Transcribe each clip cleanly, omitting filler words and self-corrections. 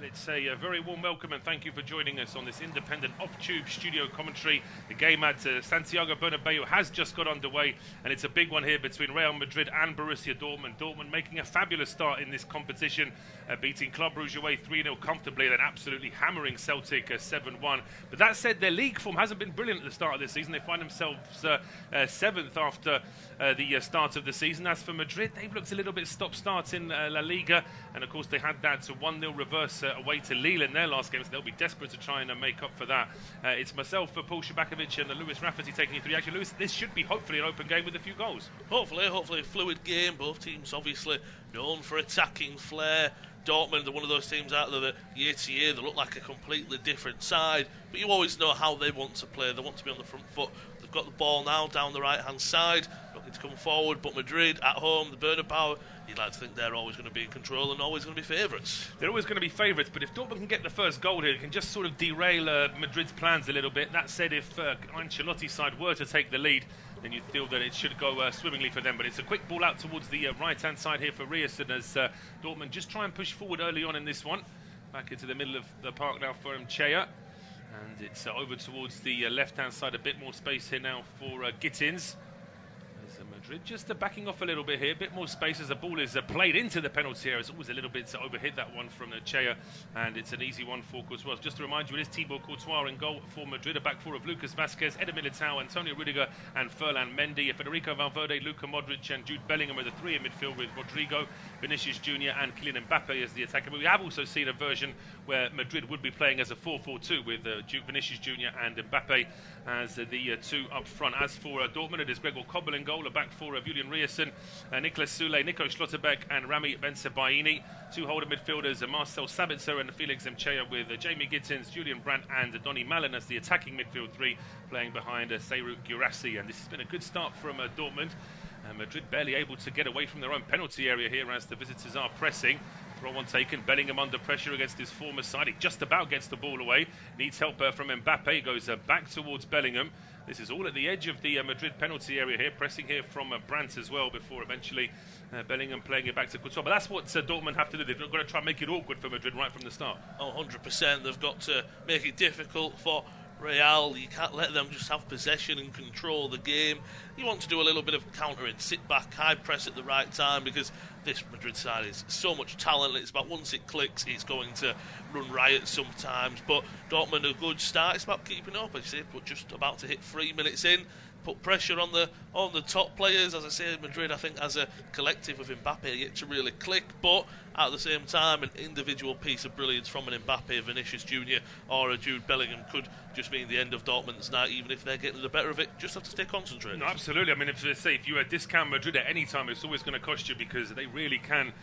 Well, it's a very warm welcome and thank you for joining us on this independent off-tube studio commentary. The game at Santiago Bernabeu has just got underway, and it's a big one here between Real Madrid and Borussia Dortmund. Dortmund making a fabulous start in this competition, beating Club Brugge away 3-0 comfortably, then absolutely hammering Celtic 7-1. But that said, their league form hasn't been brilliant at the start of this season. They find themselves 7th after the start of the season. As for Madrid, they've looked a little bit stop-start in La Liga, and of course they had that 1-0 reverse away to Lille in their last game, so they'll be desperate to try and make up for that. It's myself, Paul Szczerbakowicz, and Lewis Rafferty taking you through the action. Lewis, this should be hopefully an open game with a few goals. Hopefully a fluid game. Both teams obviously known for attacking flair. Dortmund are one of those teams out there that year to year they look like a completely different side, but you always know how they want to play. They want to be on the front foot. They've got the ball now down the right hand side, looking to come forward, but Madrid at home, the Bernabeu, you'd like to think they're always going to be in control and always going to be favourites. They're always going to be favourites, but if Dortmund can get the first goal here, it can just sort of derail Madrid's plans a little bit. That said, if Ancelotti's side were to take the lead, then you'd feel that it should go swimmingly for them. But it's a quick ball out towards the right-hand side here for Rierson as Dortmund just try and push forward early on in this one. Back into the middle of the park now for Mchea. And it's over towards the left-hand side, a bit more space here now for Gittins. Madrid just backing off a little bit here, a bit more space as the ball is played into the penalty area. It's always a little bit overhit, that one from Chea, and it's an easy one for Courtois. Just to remind you, it is Thibaut Courtois in goal for Madrid, a back four of Lucas Vazquez, Eder Militao, Antonio Rudiger and Ferland Mendy. Federico Valverde, Luka Modric and Jude Bellingham are the three in midfield, with Rodrigo, Vinicius Jr. and Kylian Mbappe as the attacker. But we have also seen a version where Madrid would be playing as a 4-4-2 with Vinicius Jr. and Mbappe as the two up front. As for Dortmund, it is Gregor Kobel in goal, a back four of Julian Rierson, Niklas Sule, Nico Schlotterbeck and Rami Bensebaini. Two holder midfielders, Marcel Sabitzer and Felix Mchea, with Jamie Gittins, Julian Brandt and Donny Malen as the attacking midfield three, playing behind Seyru Guirassy. And this has been a good start from Dortmund. Madrid barely able to get away from their own penalty area here as the visitors are pressing. Throw one taken, Bellingham under pressure against his former side. He just about gets the ball away. Needs help from Mbappe, goes back towards Bellingham. This is all at the edge of the Madrid penalty area here, pressing here from Brandt as well, before eventually Bellingham playing it back to Courtois. But that's what Dortmund have to do. They've got to try and make it awkward for Madrid right from the start. Oh, 100%. They've got to make it difficult for Real. You can't let them just have possession and control the game. You want to do a little bit of countering, sit back, high press at the right time, because this Madrid side is so much talent. It's about once it clicks, it's going to run riot sometimes. But Dortmund a good start. It's about keeping up, as I say, but just about to hit 3 minutes in. Put pressure on the top players. As I say, Madrid, I think, as a collective with Mbappe, yet to really click. But at the same time, an individual piece of brilliance from an Mbappe, Vinicius Jr. or a Jude Bellingham could just mean the end of Dortmund's night. Even if they're getting the better of it, just have to stay concentrated. No, absolutely. I mean, if you discount Madrid at any time, it's always going to cost you, because they really can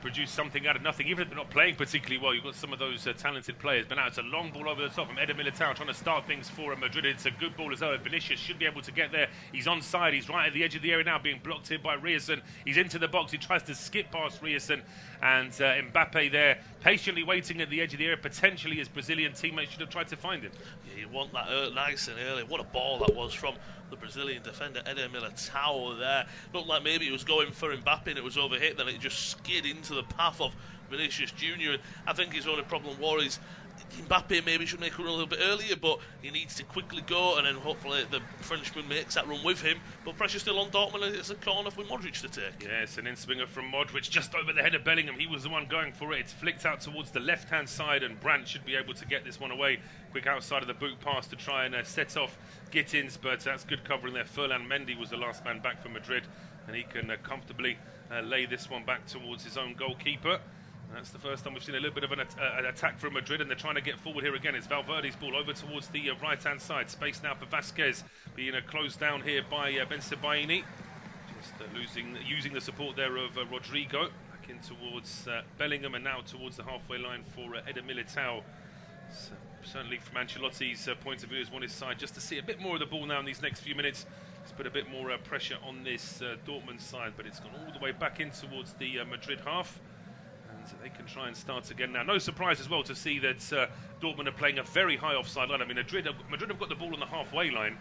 produce something out of nothing. Even if they're not playing particularly well, you've got some of those talented players. But now it's a long ball over the top from Eder Militao, trying to start things for Madrid. It's a good ball as well. Vinicius should be able to get there. He's onside. He's right at the edge of the area now, being blocked here by Rierson. He's into the box. He tries to skip past Rierson, and Mbappe there patiently waiting at the edge of the area. Potentially his Brazilian teammate should have tried to find him. Yeah, you want that nice and early. What a ball that was from the Brazilian defender Eder Militao there. Looked like maybe he was going for Mbappe and it was overhit, then it just skid into the path of Vinicius Jr. And I think his only problem was Mbappe maybe should make a run a little bit earlier, but he needs to quickly go, and then hopefully the Frenchman makes that run with him. But pressure still on Dortmund, and it's a corner for Modric to take. Yes, an in-swinger from Modric just over the head of Bellingham. He was the one going for it. It's flicked out towards the left-hand side, and Brandt should be able to get this one away. Quick outside of the boot pass to try and set off Gittins, but that's good covering there. Ferland Mendy was the last man back for Madrid, and he can comfortably lay this one back towards his own goalkeeper. That's the first time we've seen a little bit of an attack from Madrid, and they're trying to get forward here again. It's Valverde's ball over towards the right-hand side. Space now for Vazquez, being closed down here by Bensebaini. Just using the support there of Rodrigo. Back in towards Bellingham, and now towards the halfway line for Eder Militao. So, certainly from Ancelotti's point of view, has won his side just to see a bit more of the ball now in these next few minutes. He's put a bit more pressure on this Dortmund side, but it's gone all the way back in towards the Madrid half. They can try and start again now. No surprise as well to see that Dortmund are playing a very high offside line. I mean, Madrid have got the ball on the halfway line,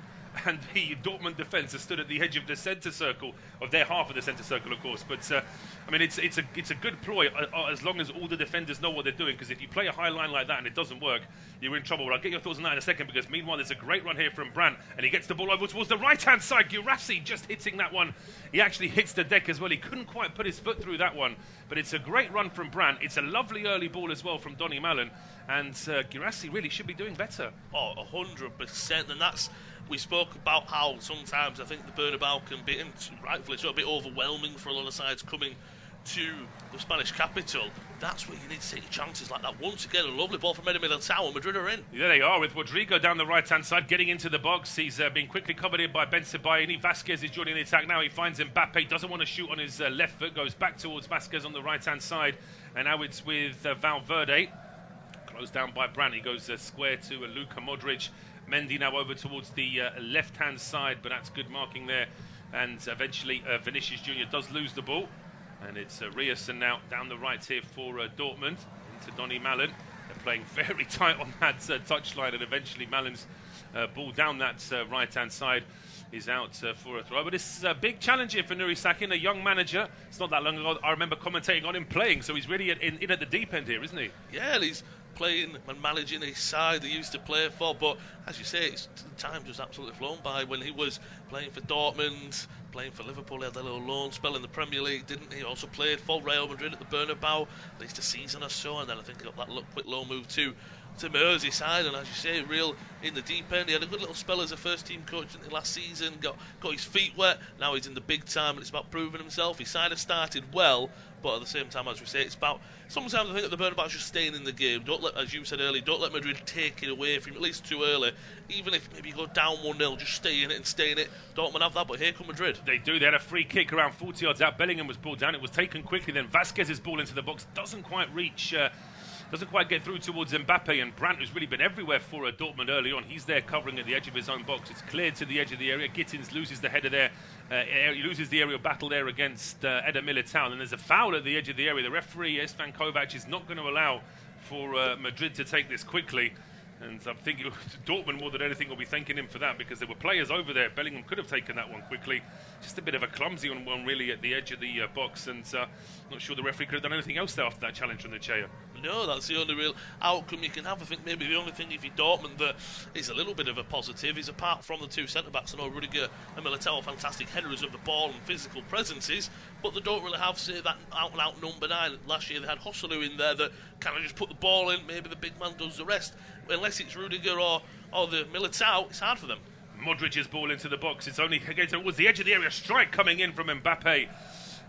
and the Dortmund defence has stood at the edge of the centre circle, of their half of the centre circle, of course. But I mean, it's a good ploy as long as all the defenders know what they're doing. Because if you play a high line like that and it doesn't work, you're in trouble. But I'll get your thoughts on that in a second. Because meanwhile, there's a great run here from Brandt, and he gets the ball over towards the right-hand side. Guirassy just hitting that one. He actually hits the deck as well. He couldn't quite put his foot through that one. But it's a great run from Brandt. It's a lovely early ball as well from Donny Malen. And Guirassy really should be doing better. Oh, 100%. And that's, we spoke about how sometimes I think the Bernabeu can be, and rightfully so, a bit overwhelming for a lot of sides coming to the Spanish capital. That's where you need to take your chances like that. Once again, a lovely ball from Eder Militao, and Madrid are in. There they are, with Rodrigo down the right-hand side, getting into the box. He's being quickly covered in by Ben Sebaini. Vasquez is joining the attack now. He finds Mbappe, doesn't want to shoot on his left foot, goes back towards Vasquez on the right-hand side. And now it's with Valverde. Closed down by Brandt. He goes square to Luka Modric. Mendy now over towards the left-hand side, but that's good marking there. And eventually Vinicius Junior does lose the ball. And it's Riasson now down the right here for Dortmund into Donny Malen. They're playing very tight on that touchline, and eventually Malen's ball down that right-hand side is out for a throw. But it's a big challenge here for Nuri Sakin, a young manager. It's not that long ago I remember commentating on him playing, so he's really in at the deep end here, isn't he? Yeah, he's playing and managing his side he used to play for, but as you say, time just absolutely flown by. When he was playing for Dortmund, playing for Liverpool, he had a little loan spell in the Premier League, didn't he? He also played for Real Madrid at the Bernabeu, at least a season or so, and then I think he got that quick loan move to Merseyside, and as you say, real in the deep end. He had a good little spell as a first team coach last season, got his feet wet. Now he's in the big time, and it's about proving himself. His side has started well, but at the same time, as we say, it's about, sometimes I think that the Bernabeu is just staying in the game. Don't let, as you said earlier, don't let Madrid take it away from you, at least too early. Even if maybe you go down 1-0, just stay in it and stay in it. Dortmund have that, but here come Madrid. They do. They had a free kick around 40 yards out. Bellingham was brought down. It was taken quickly. Then Vasquez's ball into the box doesn't quite reach. Doesn't quite get through towards Mbappe, and Brandt, who's really been everywhere for Dortmund early on. He's there covering at the edge of his own box. It's cleared to the edge of the area. Gittins loses the header there. He loses the aerial battle there against Eder Militao, and there's a foul at the edge of the area. The referee, Istvan Kovac, is not going to allow for Madrid to take this quickly. And I'm thinking Dortmund more than anything will be thanking him for that, because there were players over there. Bellingham could have taken that one quickly. Just a bit of a clumsy one really at the edge of the box, and not sure the referee could have done anything else there after that challenge from the Chea. No, that's the only real outcome you can have. I think maybe the only thing if you're Dortmund that is a little bit of a positive is, apart from the two centre-backs, I know Rudiger and Militao are fantastic headers of the ball and physical presences, but they don't really have, say, that out-and-out number 9. Last year they had Hosselu in there that kind of just put the ball in, maybe the big man does the rest. Unless it's Rudiger or the Militao, it's hard for them. Modric's ball into the box. It's only again towards the edge of the area. Strike coming in from Mbappe.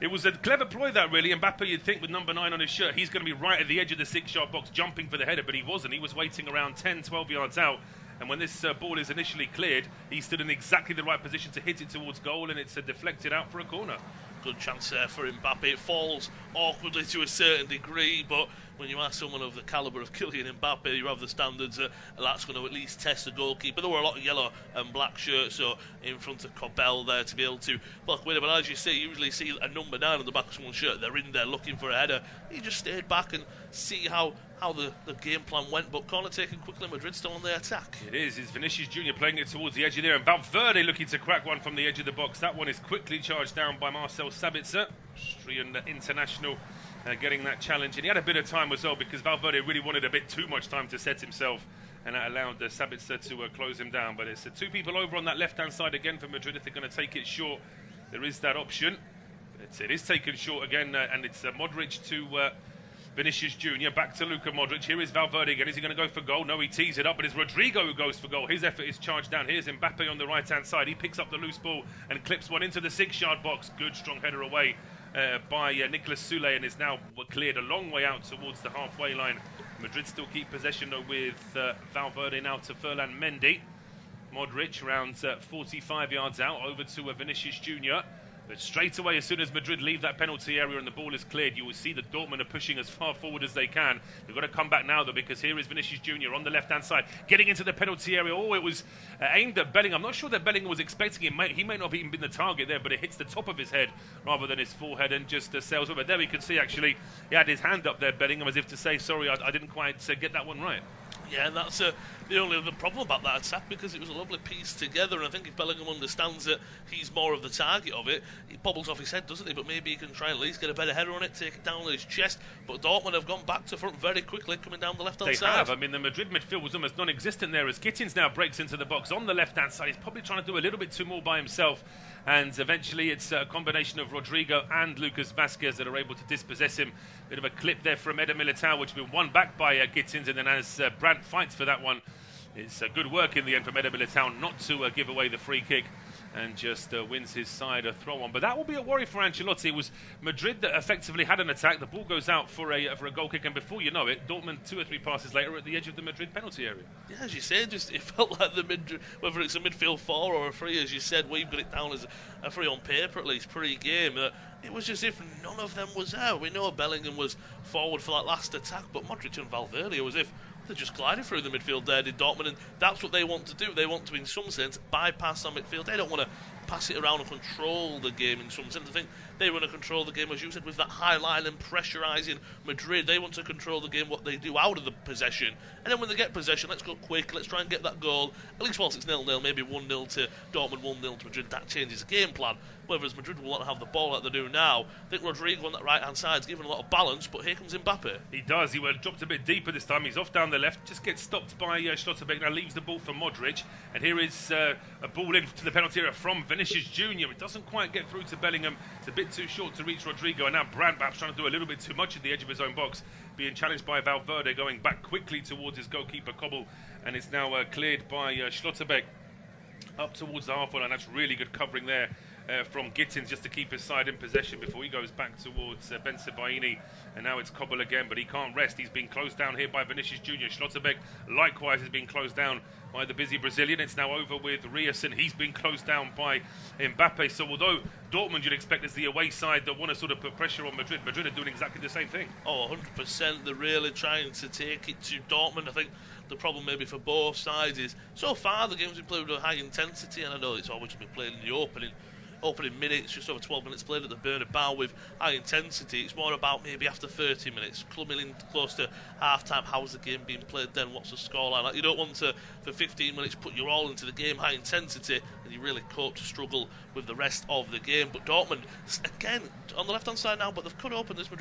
It was a clever ploy that, really. Mbappe, you'd think with number 9 on his shirt, he's going to be right at the edge of the 6-yard box jumping for the header, but he wasn't. He was waiting around 10, 12 yards out. And when this ball is initially cleared, he stood in exactly the right position to hit it towards goal, and it's deflected out for a corner. Good chance there for Mbappe. It falls awkwardly to a certain degree, but when you are someone of the calibre of Kylian Mbappe, you have the standards that's going to at least test the goalkeeper. There were a lot of yellow and black shirts in front of Cobel there to be able to block with it. But as you say, you usually see a number 9 on the back of someone's shirt. They're in there looking for a header. He just stayed back and see how the game plan went, but corner taken quickly. Madrid still on the attack. It is. It's Vinicius Junior playing it towards the edge of there, and Valverde looking to crack one from the edge of the box. That one is quickly charged down by Marcel Sabitzer, Austrian international, getting that challenge. And he had a bit of time as well, because Valverde really wanted a bit too much time to set himself, and that allowed Sabitzer to close him down. But it's 2 people over on that left-hand side again for Madrid. If they're going to take it short, there is that option. But it is taken short again, and it's Modric to Vinicius Junior, back to Luka Modric. Here is Valverde again. Is he going to go for goal? No, he tees it up, but it's Rodrigo who goes for goal. His effort is charged down. Here's Mbappe on the right-hand side. He picks up the loose ball and clips one into the 6-yard box. Good, strong header away by Nicolas Soulé, and is now cleared a long way out towards the halfway line. Madrid still keep possession, though, with Valverde now to Ferland Mendy. Modric around 45 yards out, over to Vinicius Junior. But straight away, as soon as Madrid leave that penalty area and the ball is cleared, you will see that Dortmund are pushing as far forward as they can. They've got to come back now, though, because here is Vinicius Junior on the left-hand side, getting into the penalty area. Oh, it was aimed at Bellingham. I'm not sure that Bellingham was expecting it. He may not have even been the target there, but it hits the top of his head rather than his forehead and just sails over. There we can see, actually, he had his hand up there, Bellingham, as if to say, sorry, I didn't quite get that one right. Yeah, and that's the only other problem about that attack, because it was a lovely piece together, and I think if Bellingham understands that he's more of the target of it, he bobbles off his head, doesn't he? But maybe he can try and at least get a better header on it, take it down on his chest. But Dortmund have gone back to front very quickly, coming down the left-hand side. They have. I mean, the Madrid midfield was almost non-existent there, as Gittins now breaks into the box on the left-hand side. He's probably trying to do a little bit too more by himself, and eventually it's a combination of Rodrigo and Lucas Vazquez that are able to dispossess him. Bit of a clip there from Eder Militao, which has been won back by Gittins, and then as Brandt fights for that one, it's good work in the end from Eder Militao not to give away the free kick, and just wins his side a throw-on. But that will be a worry for Ancelotti. It was Madrid that effectively had an attack. The ball goes out for a goal kick, and before you know it, Dortmund 2 or 3 passes later are at the edge of the Madrid penalty area. Yeah, as you said, it felt like whether it's a midfield 4 or a 3, as you said, we've got it down as a 3 on paper at least pre-game. It was as if none of them was there. We know Bellingham was forward for that last attack, but Modric and Valverde, it was as if they just glided through the midfield there, did Dortmund, and that's what they want to do. They want to, in some sense, bypass that midfield. They don't want to pass it around and control the game in some sense. I think they want to control the game, as you said, with that high line and pressurising Madrid. They want to control the game, what they do out of the possession. And then when they get possession, let's go quick, let's try and get that goal. At least whilst it's 0-0, maybe 1-0 to Dortmund, 1-0 to Madrid. That changes the game plan. Whereas Madrid will want to have the ball like they do now. I think Rodrigo on that right-hand side is given a lot of balance, but here comes Mbappe. He does. He dropped a bit deeper this time. He's off down the left, just gets stopped by Schlotterbeck. Now leaves the ball for Modric, and here is a ball in to the penalty area from Vinicius Junior. It doesn't quite get through to Bellingham. It's a bit too short to reach Rodrigo, and now Brandt perhaps trying to do a little bit too much at the edge of his own box, being challenged by Valverde, going back quickly towards his goalkeeper Kobel, and it's now cleared by Schlotterbeck up towards the halfway line. That's really good covering there from Gittins, just to keep his side in possession before he goes back towards Ben Sebaini. And now it's Kobel again, but he can't rest. He's been closed down here by Vinicius Junior. Schlotterbeck likewise has been closed down by the busy Brazilian. It's now over with Riasson. He's been closed down by Mbappe. So although Dortmund you'd expect is the away side that want to sort of put pressure on Madrid, Madrid are doing exactly the same thing. Oh, 100%. They're really trying to take it to Dortmund. I think the problem maybe for both sides is so far the game's been played with a high intensity, and I know it's always been played in the opening minutes, just over 12 minutes played at the Bernabeu with high intensity. It's more about maybe after 30 minutes, coming in close to half-time, how's the game being played then, what's the scoreline? Like, you don't want to, for 15 minutes, put your all into the game, high intensity, and you really cope to struggle with the rest of the game. But Dortmund, again, on the left-hand side now, but they've cut open this the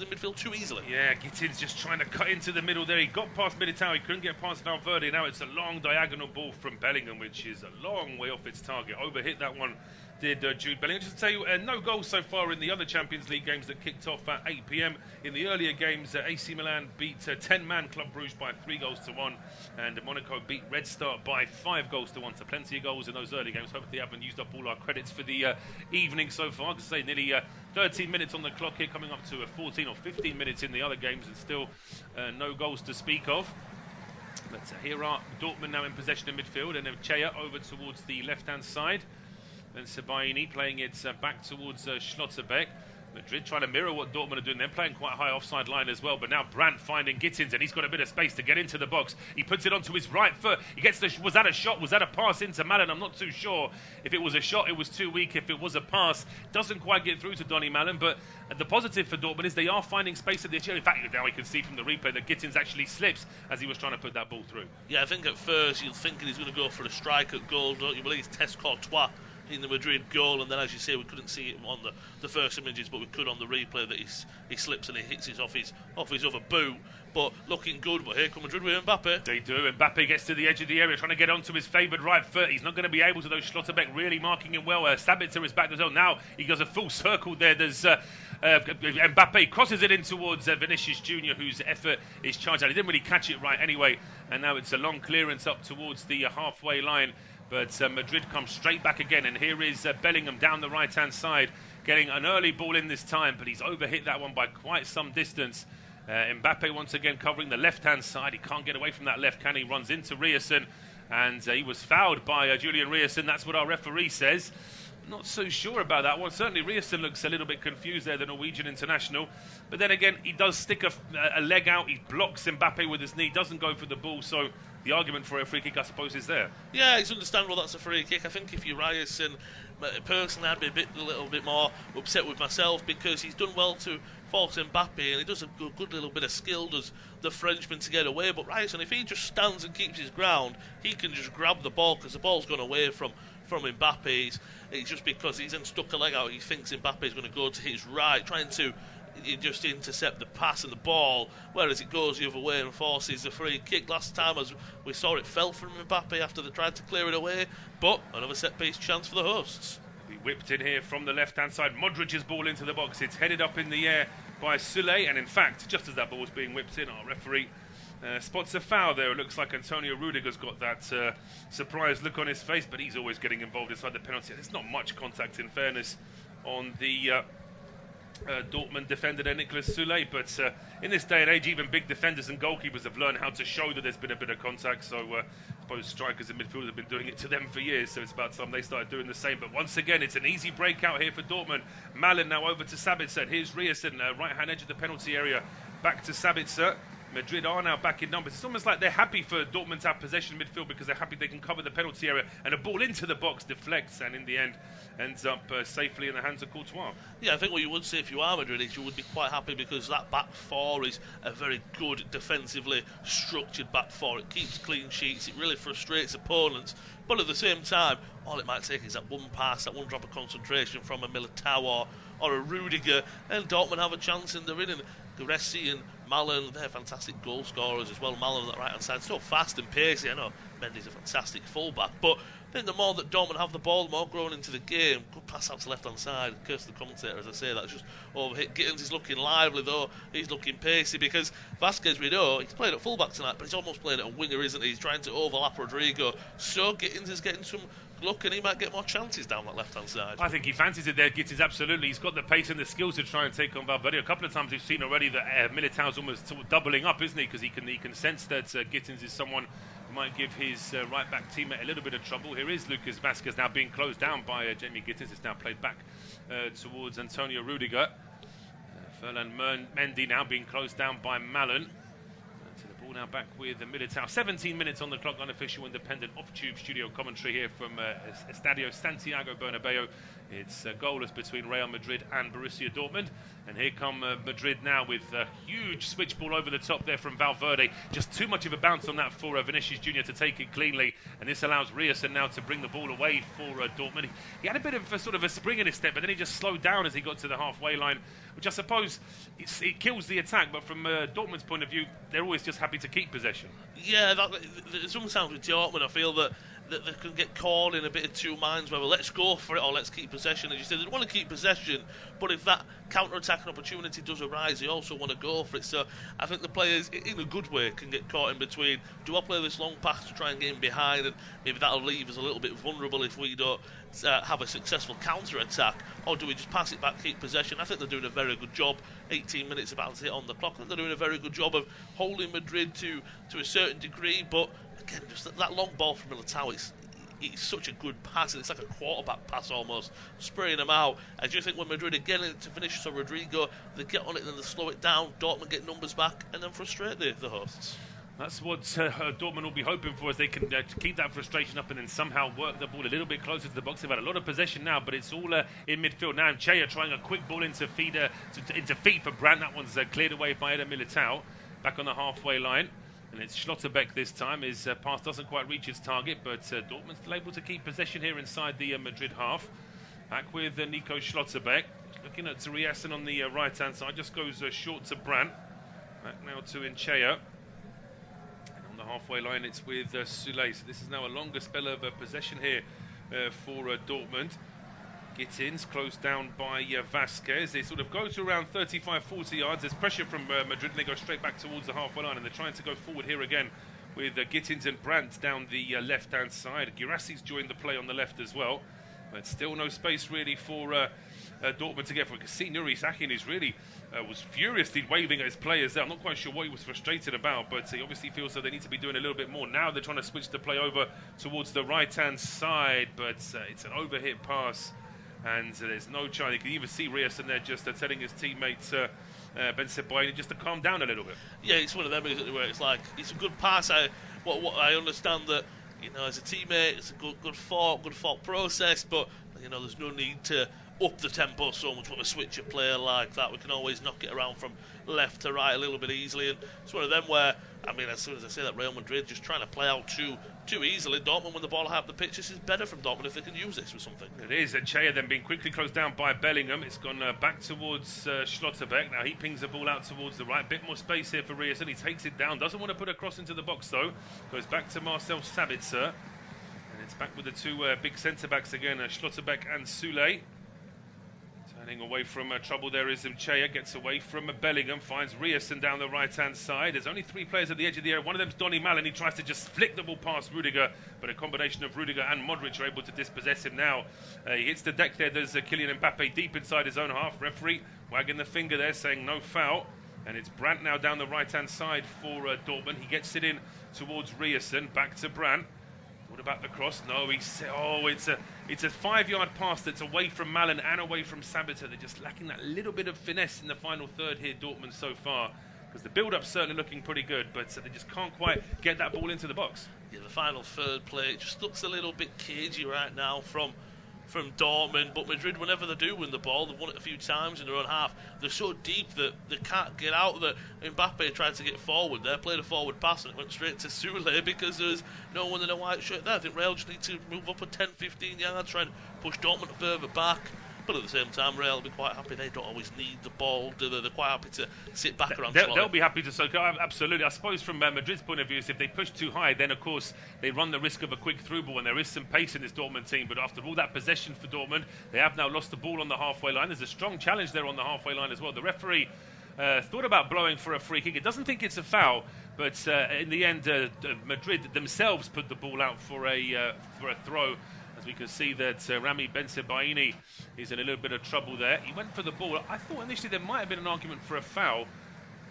midfield too easily. Yeah, Gittins just trying to cut into the middle there. He got past Militao, he couldn't get past Valverde. Now it's a long diagonal ball from Bellingham, which is a long way off its target. Overhit that one, did Jude Bellingham. Just to tell you, no goals so far in the other Champions League games that kicked off at 8 p.m. In the earlier games, AC Milan beat 10-man Club Brugge by 3-1, and Monaco beat Red Star by 5-1. So plenty of goals in those early games. Hopefully haven't used up all our credits for the evening so far. I could say nearly 13 minutes on the clock here, coming up to 14 or 15 minutes in the other games, and still no goals to speak of. But here are Dortmund now in possession in midfield, and Chea over towards the left-hand side. Then Sebaini playing it back towards Schlotterbeck. Madrid trying to mirror what Dortmund are doing. They're playing quite a high offside line as well. But now Brandt finding Gittins, and he's got a bit of space to get into the box. He puts it onto his right foot. He gets the. Was that a shot? Was that a pass into Malen? I'm not too sure. If it was a shot, it was too weak. If it was a pass, doesn't quite get through to Donny Malen. But the positive for Dortmund is they are finding space at the edge. In fact, now we can see from the replay that Gittins actually slips as he was trying to put that ball through. Yeah, I think at first you're thinking he's going to go for a strike at goal, don't you? Well, he's Test Courtois in the Madrid goal, and then as you say, we couldn't see it on the first images, but we could on the replay that he slips and he hits it off his other boot. But looking good. But here come Madrid with Mbappe. They do. Mbappe gets to the edge of the area, trying to get onto his favoured right foot. He's not going to be able to, though. Schlotterbeck really marking him well. Sabitzer is back as well. Now he does a full circle there. There's Mbappe crosses it in towards Vinicius Junior, whose effort is charged out. He didn't really catch it right anyway, and now it's a long clearance up towards the halfway line. But Madrid comes straight back again, and here is Bellingham down the right-hand side, getting an early ball in this time, but he's overhit that one by quite some distance. Mbappe once again covering the left-hand side. He can't get away from that left, can he? Runs into Riasson, and he was fouled by Julian Riasson. That's what our referee says. Not so sure about that one. Certainly Riasson looks a little bit confused there, the Norwegian international. But then again, he does stick a leg out. He blocks Mbappe with his knee, doesn't go for the ball, so the argument for a free kick, I suppose, is there. Yeah, it's understandable that's a free kick. I think if you're Riasson, personally, I'd be a little bit more upset with myself, because he's done well to force Mbappe, and he does a good little bit of skill, does the Frenchman, to get away. But Ryerson, if he just stands and keeps his ground, he can just grab the ball because the ball's gone away from Mbappe. It's just because he's then stuck a leg out, he thinks Mbappe's going to go to his right, trying to just intercept the pass and the ball, whereas it goes the other way and forces the free kick. Last time, as we saw, it fell from Mbappe after they tried to clear it away, but another set-piece chance for the hosts. We whipped in here from the left-hand side. Modric's ball into the box. It's headed up in the air by Sule, and in fact, just as that ball was being whipped in, our referee spots a foul there. It looks like Antonio Rudiger's got that surprised look on his face, but he's always getting involved inside the penalty. There's not much contact, in fairness, on the Dortmund defender there, Nicolas Sule, but in this day and age, even big defenders and goalkeepers have learned how to show that there's been a bit of contact, so I suppose strikers and midfielders have been doing it to them for years, so it's about time they started doing the same. But once again, it's an easy breakout here for Dortmund. Malin now over to Sabitzer. Here's Ryerson, right-hand edge of the penalty area, back to Sabitzer. Madrid are now back in numbers. It's almost like they're happy for Dortmund to have possession midfield because they're happy they can cover the penalty area, and a ball into the box deflects and in the end ends up safely in the hands of Courtois. Yeah, I think what you would say if you are Madrid is you would be quite happy because that back four is a very good defensively structured back four. It keeps clean sheets, it really frustrates opponents, but at the same time, all it might take is that one pass, that one drop of concentration from a Militao or a Rudiger, and Dortmund have a chance in the winning. Guressi and Malin, they're fantastic goal scorers as well. Malin on that right hand side, so fast and pacey. I know Mendy's a fantastic fullback, but I think the more that Dortmund have the ball, the more grown into the game. Good pass out to left hand side. Curse the commentator as I say that's just overhit. Gittins is looking lively though, he's looking pacey because Vasquez, we know, he's played at fullback tonight, but he's almost playing at a winger, isn't he? He's trying to overlap Rodrigo, so Gittins is getting some look and he might get more chances down that left hand side. I think he fancies it there, Gittins, absolutely. He's got the pace and the skills to try and take on Valverde. A couple of times we've seen already that Militao's almost sort of doubling up, isn't he? Because he can sense that Gittins is someone who might give his right back teammate a little bit of trouble. Here is Lucas Vasquez now being closed down by Jamie Gittins. It's now played back towards Antonio Rudiger. Ferland Mendy now being closed down by Malin. Now back with the Militao. 17 minutes on the clock, unofficial independent off-tube studio commentary here from Estadio Santiago Bernabeu. It's goalless between Real Madrid and Borussia Dortmund. And here come Madrid now with a huge switch ball over the top there from Valverde. Just too much of a bounce on that for Vinicius Jr. to take it cleanly. And this allows Ryerson now to bring the ball away for Dortmund. He had a bit of sort of a spring in his step, but then he just slowed down as he got to the halfway line, which I suppose it kills the attack. But from Dortmund's point of view, they're always just happy to keep possession. Yeah, sometimes with Dortmund, I feel that they can get caught in a bit of two minds, whether let's go for it or let's keep possession. As you said, they want to keep possession, but if that counter-attacking opportunity does arise, they also want to go for it. So I think the players, in a good way, can get caught in between. Do I play this long pass to try and get in behind, and maybe that'll leave us a little bit vulnerable if we don't have a successful counter-attack, or do we just pass it back, keep possession? I think they're doing a very good job. 18 minutes about to hit on the clock. I think they're doing a very good job of holding Madrid to a certain degree, but again, just that long ball from Militao, it's such a good pass, and it's like a quarterback pass almost, spraying them out. I do think when Madrid are getting it to finish, so Rodrigo, they get on it and then they slow it down, Dortmund get numbers back, and then frustrate the hosts. That's what Dortmund will be hoping for, as they can keep that frustration up and then somehow work the ball a little bit closer to the box. They've had a lot of possession now, but it's all in midfield now. And Chea trying a quick ball into feed for Brandt. That one's cleared away by Eder Militao, back on the halfway line. And it's Schlotterbeck this time. His pass doesn't quite reach its target, but Dortmund's still able to keep possession here inside the Madrid half. Back with Nico Schlotterbeck. Looking at Ryerson on the right-hand side. Just goes short to Brandt. Back now to Inchea. And on the halfway line, it's with Sule. So this is now a longer spell of possession here for Dortmund. Gittins closed down by Vasquez. They sort of go to around 35-40 yards. There's pressure from Madrid, and they go straight back towards the halfway line, and they're trying to go forward here again with Gittins and Brandt down the left-hand side. Guirassi's joined the play on the left as well, but still no space really for Dortmund to get for it. Because Nuri Sahin is really was furiously waving at his players there. I'm not quite sure what he was frustrated about, but he obviously feels that they need to be doing a little bit more. Now they're trying to switch the play over towards the right-hand side, but it's an overhit pass. And there's no chance. You can even see Ryerson there just telling his teammate Ben Sebaini just to calm down a little bit. Yeah, it's one of them, isn't it, where it's like, it's a good pass. I understand that, as a teammate, it's a good thought process, but, there's no need to up the tempo so much with a switcher player like that. We can always knock it around from left to right a little bit easily, and it's one of them where, I mean, as soon as I say that, Real Madrid just trying to play out too easily. Dortmund, when the ball half the pitch, this is better from Dortmund if they can use this for something. It is. Chea then being quickly closed down by Bellingham. It's gone back towards Schlotterbeck. Now he pings the ball out towards the right. Bit more space here for Rierson. He takes it down. Doesn't want to put a cross into the box though. Goes back to Marcel Sabitzer. And it's back with the two big centre-backs again, Schlotterbeck and Soulé. Turning away from trouble there is Chea, gets away from Bellingham, finds Rierson down the right-hand side. There's only three players at the edge of the area. One of them's Donny Malen. He tries to just flick the ball past Rudiger, but a combination of Rudiger and Modric are able to dispossess him now. He hits the deck there. There's Kylian Mbappe deep inside his own half. Referee wagging the finger there, saying no foul. And it's Brandt now down the right-hand side for Dortmund. He gets it in towards Rierson. Back to Brandt. What about the cross? No, it's a 5-yard pass that's away from Malen and away from Sabitzer. They're just lacking that little bit of finesse in the final third here, Dortmund, so far. Because the build-up's certainly looking pretty good, but they just can't quite get that ball into the box. Yeah, the final third play just looks a little bit cagey right now from Dortmund, but Madrid, whenever they do win the ball, they've won it a few times in their own half. They're so deep that they can't get out. That Mbappe tried to get forward there, played a forward pass, and it went straight to Soulé because there's no one in a white shirt there. I think Real just need to move up a 10-15 yards, try and push Dortmund further back. But at the same time, Real will be quite happy. They don't always need the ball, do they? They're quite happy to sit back around. They'll be happy to soak up, absolutely. I suppose from Madrid's point of view, if they push too high, then of course they run the risk of a quick through ball, and there is some pace in this Dortmund team. But after all that possession for Dortmund, they have now lost the ball on the halfway line. There's a strong challenge there on the halfway line as well. The referee thought about blowing for a free kick. It doesn't think it's a foul, but in the end, Madrid themselves put the ball out for a throw. As we can see that Rami Bensebaini is in a little bit of trouble there. He went for the ball. I thought initially there might have been an argument for a foul,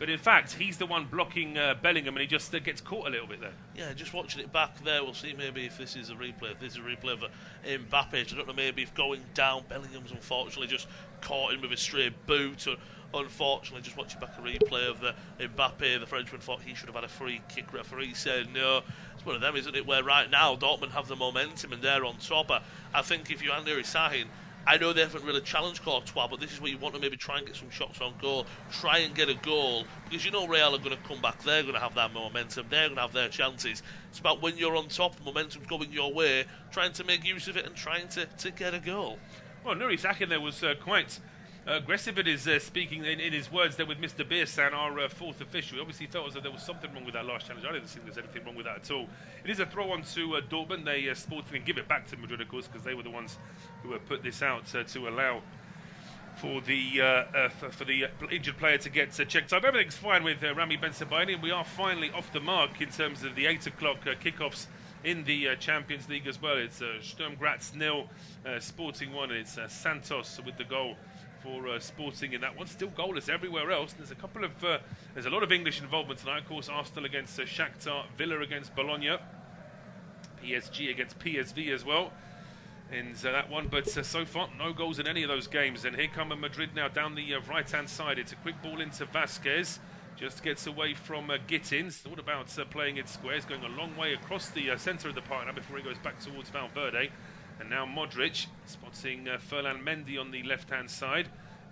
but in fact he's the one blocking Bellingham, and he just gets caught a little bit there. Yeah, just watching it back there, we'll see maybe if this is a replay. If this is a replay of Mbappe, I don't know, maybe if going down, Bellingham's unfortunately just caught him with a stray boot, or unfortunately just watching back a replay of the Mbappe, the Frenchman thought he should have had a free kick. Referee said no. It's one of them, isn't it, where right now Dortmund have the momentum and they're on top. I think if you're Andy Sahin, I know they haven't really challenged Courtois, but this is where you want to maybe try and get some shots on goal, try and get a goal, because you know Real are going to come back, they're going to have that momentum, they're going to have their chances. It's about when you're on top, the momentum's going your way, trying to make use of it and trying to get a goal. Well, Nuri Sahin there was quite aggressive in his speaking in his words there with Mr. Beersan, our fourth official. He obviously felt as though there was something wrong with that last challenge. I don't think there's anything wrong with that at all. It is a throw on to Dortmund. They sported and give it back to Madrid, of course, because they were the ones who put this out to allow for the injured player to get checked up. Everything's fine with Rami Bensebaini, and we are finally off the mark in terms of the 8 o'clock kickoffs in the Champions League as well. It's Sturm Graz 0, Sporting 1, and it's Santos with the goal for Sporting in that one. Still goalless everywhere else. There's there's a lot of English involvement tonight. Of course, Arsenal against Shakhtar, Villa against Bologna, PSG against PSV as well in that one. But so far, no goals in any of those games. And here come Madrid now down the right-hand side. It's a quick ball into Vasquez. Just gets away from Gittins. Thought about playing it squares, going a long way across the centre of the park now before he goes back towards Valverde. And now Modric spotting Ferland Mendy on the left-hand side.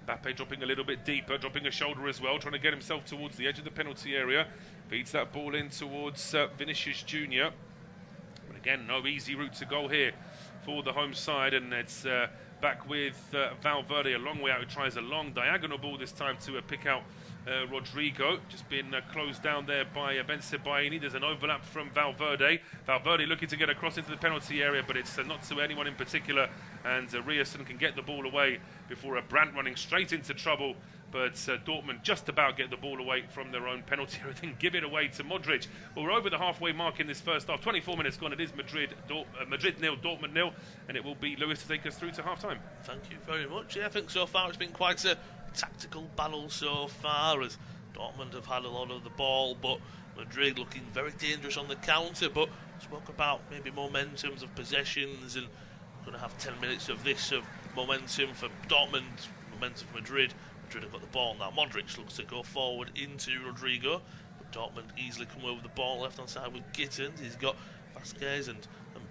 Mbappe dropping a little bit deeper, dropping a shoulder as well, trying to get himself towards the edge of the penalty area. Feeds that ball in towards Vinicius Junior. But again, no easy route to goal here for the home side. And it's back with Valverde a long way out. He tries a long diagonal ball this time to pick out Rodrigo. Just been closed down there by Bensebaini. There's an overlap from Valverde. Valverde looking to get across into the penalty area, but it's not to anyone in particular. And Rierson can get the ball away before Brandt running straight into trouble. But Dortmund just about get the ball away from their own penalty area, then give it away to Modric. Well, we're over the halfway mark in this first half. 24 minutes gone. It is Madrid 0, Dortmund 0, and it will be Lewis to take us through to half-time. Thank you very much. Yeah, I think so far it's been quite a tactical battle so far, as Dortmund have had a lot of the ball, but Madrid looking very dangerous on the counter. But spoke about maybe momentums of possessions, and we're going to have 10 minutes of this of momentum for Dortmund, momentum for Madrid. Madrid have got the ball now. Modric looks to go forward into Rodrigo, but Dortmund easily come over the ball left hand side with Gittins. He's got Vasquez and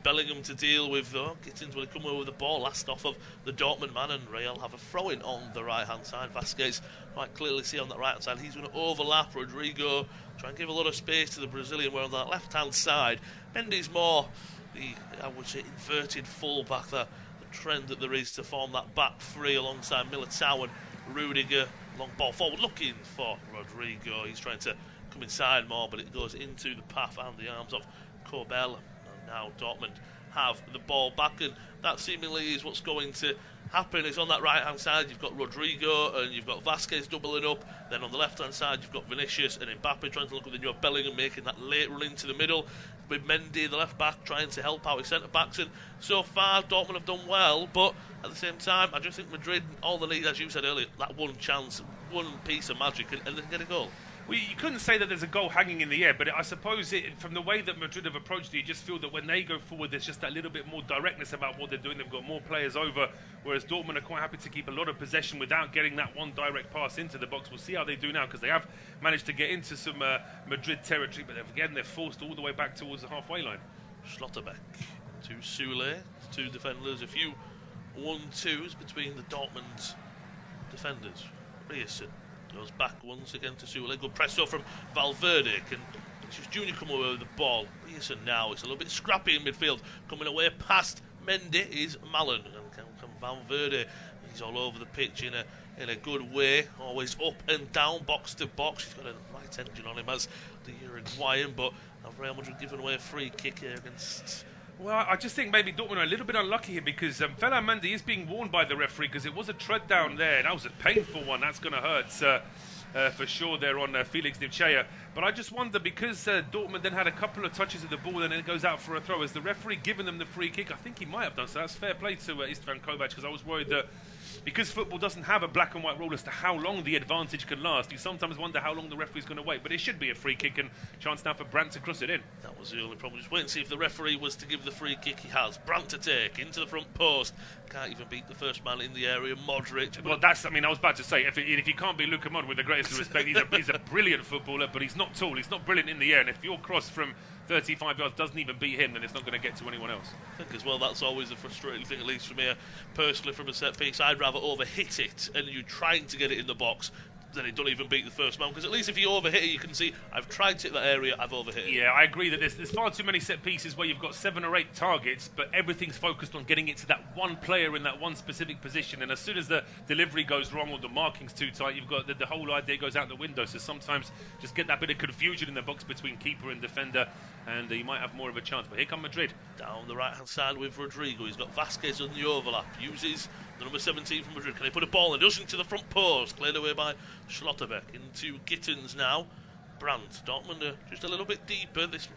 Bellingham to deal with, though. Gittins will come over the ball, last off of the Dortmund man, and Real have a throw-in on the right-hand side. Vasquez, quite clearly see on that right-hand side, he's going to overlap Rodrigo, try and give a lot of space to the Brazilian, where on that left-hand side, Mendy's more the, I would say, inverted full-back, the trend that there is to form that back three alongside Militao and Rudiger. Long ball forward, looking for Rodrigo. He's trying to come inside more, but it goes into the path and the arms of Kobel. And now Dortmund have the ball back, and that seemingly is what's going to happen. Is on that right hand side you've got Rodrigo and you've got Vasquez doubling up, then on the left hand side you've got Vinicius and Mbappe trying to look, then you have Bellingham making that late run into the middle with Mendy, the left back, trying to help out his centre backs. And so far Dortmund have done well, but at the same time I just think Madrid, all they need, as you said earlier, that one chance, one piece of magic, and they can get a goal. Well, you couldn't say that there's a goal hanging in the air, but I suppose from the way that Madrid have approached it, you just feel that when they go forward, there's just that little bit more directness about what they're doing. They've got more players over, whereas Dortmund are quite happy to keep a lot of possession without getting that one direct pass into the box. We'll see how they do now, because they have managed to get into some Madrid territory, but again, they're forced all the way back towards the halfway line. Schlotterbeck to Sule, two defenders, a few 1-2s between the Dortmund defenders. Rierson goes back once again to Sule. Good press up from Valverde. Can Vinicius Junior come away with the ball? Rierson now. It's a little bit scrappy in midfield. Coming away past Mendy is Malen. And can Valverde. He's all over the pitch in a good way. Always up and down, box to box. He's got a right engine on him as the Uruguayan. But Real Madrid giving away a free kick here against... Well, I just think maybe Dortmund are a little bit unlucky here, because Ferland Mendy is being warned by the referee, because it was a tread down there, and that was a painful one. That's going to hurt for sure there on Felix Nimchea. But I just wonder, because Dortmund then had a couple of touches of the ball and then it goes out for a throw, has the referee given them the free kick? I think he might have done so. That's fair play to Istvan Kovac, because I was worried that because football doesn't have a black and white rule as to how long the advantage can last, you sometimes wonder how long the referee's going to wait. But it should be a free kick, and chance now for Brandt to cross it in. That was the only problem. Just wait and see if the referee was to give the free kick. He has. Brandt to take into the front post. Can't even beat the first man in the area, Modric. Well, that's, I mean, I was about to say, if you can't be Luka Modric, with the greatest respect, he's a brilliant footballer, but he's not tall, he's not brilliant in the air, and if your cross from 35 yards doesn't even beat him, then it's not going to get to anyone else. I think as well, that's always the frustrating thing, at least for me personally, from a set piece. I'd rather overhit it and you trying to get it in the box than it don't even beat the first man, because at least if you overhit it, you can see I've tried to hit that area, I've overhit it. Yeah, I agree that there's far too many set pieces where you've got 7 or 8 targets, but everything's focused on getting it to that one player in that one specific position, and as soon as the delivery goes wrong or the marking's too tight, you've got the whole idea goes out the window. So sometimes just get that bit of confusion in the box between keeper and defender, and you might have more of a chance. But here come Madrid. Down the right hand side with Rodrigo. He's got Vasquez on the overlap, uses the number 17 from Madrid. Can he put a ball in? Does into the front post. Cleared away by Schlotterbeck. Into Gittins now. Brandt. Dortmund are just a little bit deeper. This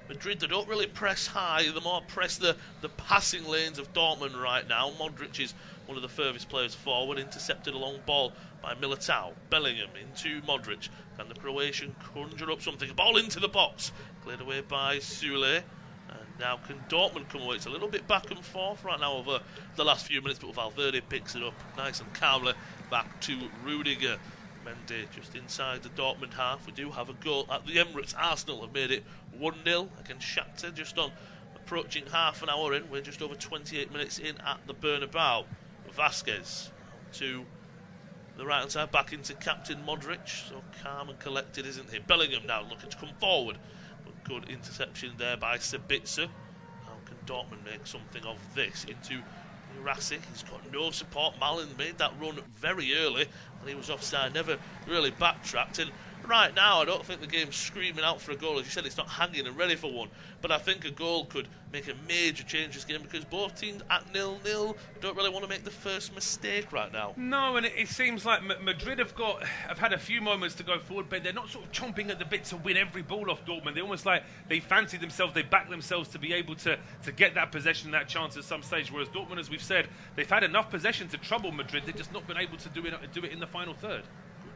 Madrid, they don't really press high. They more press the passing lanes of Dortmund right now. Modric is one of the furthest players forward. Intercepted a long ball by Militao. Bellingham into Modric. Can the Croatian conjure up something? Ball into the box. Cleared away by Sule. Now can Dortmund come away? It's a little bit back and forth right now over the last few minutes, but Valverde picks it up nice and calmly back to Rudiger. Mendy just inside the Dortmund half. We do have a goal at the Emirates. Arsenal have made it 1-0 against Shakhtar, just on approaching half an hour in. We're just over 28 minutes in at the Bernabeu. Vasquez to the right hand side, back into Captain Modric. So calm and collected, isn't he? Bellingham now looking to come forward. Good interception there by Sabitzer. How can Dortmund make something of this? Into Jurassic. He's got no support. Malen made that run very early and he was offside, never really backtracked. And right now I don't think the game's screaming out for a goal. As you said, it's not hanging and ready for one, but I think a goal could make a major change this game, because both teams at 0-0 don't really want to make the first mistake right now. No, and it seems like Madrid have had a few moments to go forward, but they're not sort of chomping at the bit to win every ball off Dortmund. They're almost like they fancy themselves, they back themselves to be able to get that possession, that chance at some stage, whereas Dortmund, as we've said, they've had enough possession to trouble Madrid. They've just not been able to do it in the final third.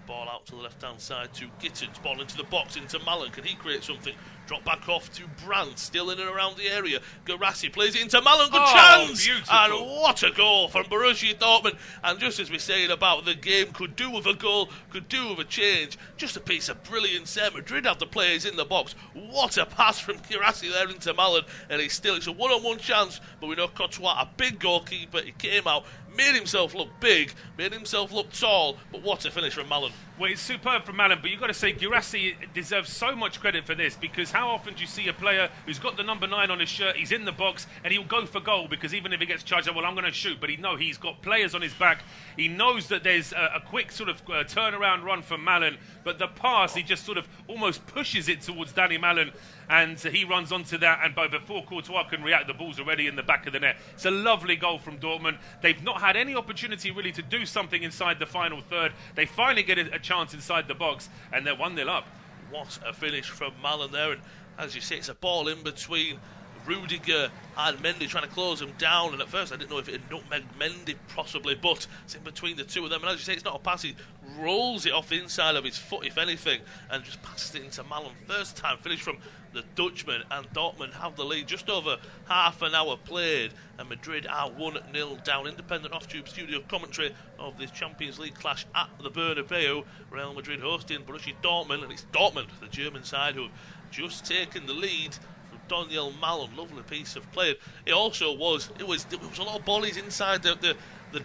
Ball out to the left-hand side to Gittins. Ball into the box, into Mallon. Can he create something? Drop back off to Brandt. Still in and around the area. Garassi plays it into Mallon. Good chance! Beautiful. And what a goal from Borussia Dortmund. And just as we're saying about the game, could do with a goal, could do with a change. Just a piece of brilliance there. Madrid have the players in the box. What a pass from Garassi there into Mallon. And it's a one-on-one chance. But we know Courtois, a big goalkeeper. He came out, made himself look big, made himself look tall. But what a finish from Mallon. Well, it's superb from Mallon, but you've got to say Guirassy deserves so much credit for this, because how often do you see a player who's got the number 9 on his shirt, he's in the box, and he'll go for goal, because even if he gets charged, well, I'm going to shoot, but he's got players on his back. He knows that there's a quick sort of turnaround run from Mallon, but the pass, he just sort of almost pushes it towards Danny Mallon, and he runs onto that, and before Courtois can react, the ball's already in the back of the net. It's a lovely goal from Dortmund. They've not had any opportunity really to do something inside the final third. They finally get a chance inside the box, and they're 1-0 up. What a finish from Mallon there, and as you say, it's a ball in between Rudiger and Mendy trying to close him down, and at first I didn't know if it had nutmegged Mendy possibly, but it's in between the two of them, and as you say, it's not a pass, he rolls it off the inside of his foot if anything, and just passes it into Mallon. First time finish from the Dutchman, and Dortmund have the lead. Just over half an hour played, and Madrid are 1-0 down. Independent off-tube studio commentary of this Champions League clash at the Bernabeu. Real Madrid hosting Borussia Dortmund, and it's Dortmund, the German side, who have just taken the lead from Daniel Mallon. Lovely piece of play. It was a lot of volleys inside the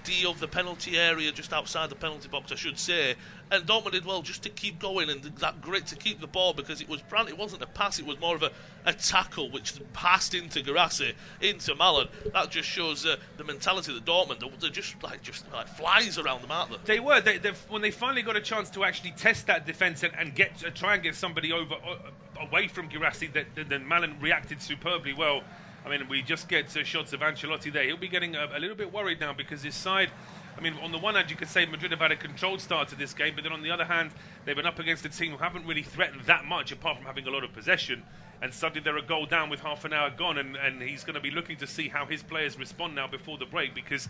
D of the penalty area, just outside the penalty box, I should say. And Dortmund did well just to keep going, and that grit to keep the ball, because it was Brandt. It wasn't a pass, it was more of a tackle which passed into Garassi, into Mallon. That just shows the mentality of the Dortmund. They're just like flies around them, aren't they? They were. When they finally got a chance to actually test that defence and try and get somebody away from Garassi, then Mallon reacted superbly well. I mean, we just get shots of Ancelotti there. He'll be getting a little bit worried now, because his side, I mean, on the one hand, you could say Madrid have had a controlled start to this game, but then on the other hand, they've been up against a team who haven't really threatened that much, apart from having a lot of possession. And suddenly they're a goal down with half an hour gone, and he's going to be looking to see how his players respond now before the break, because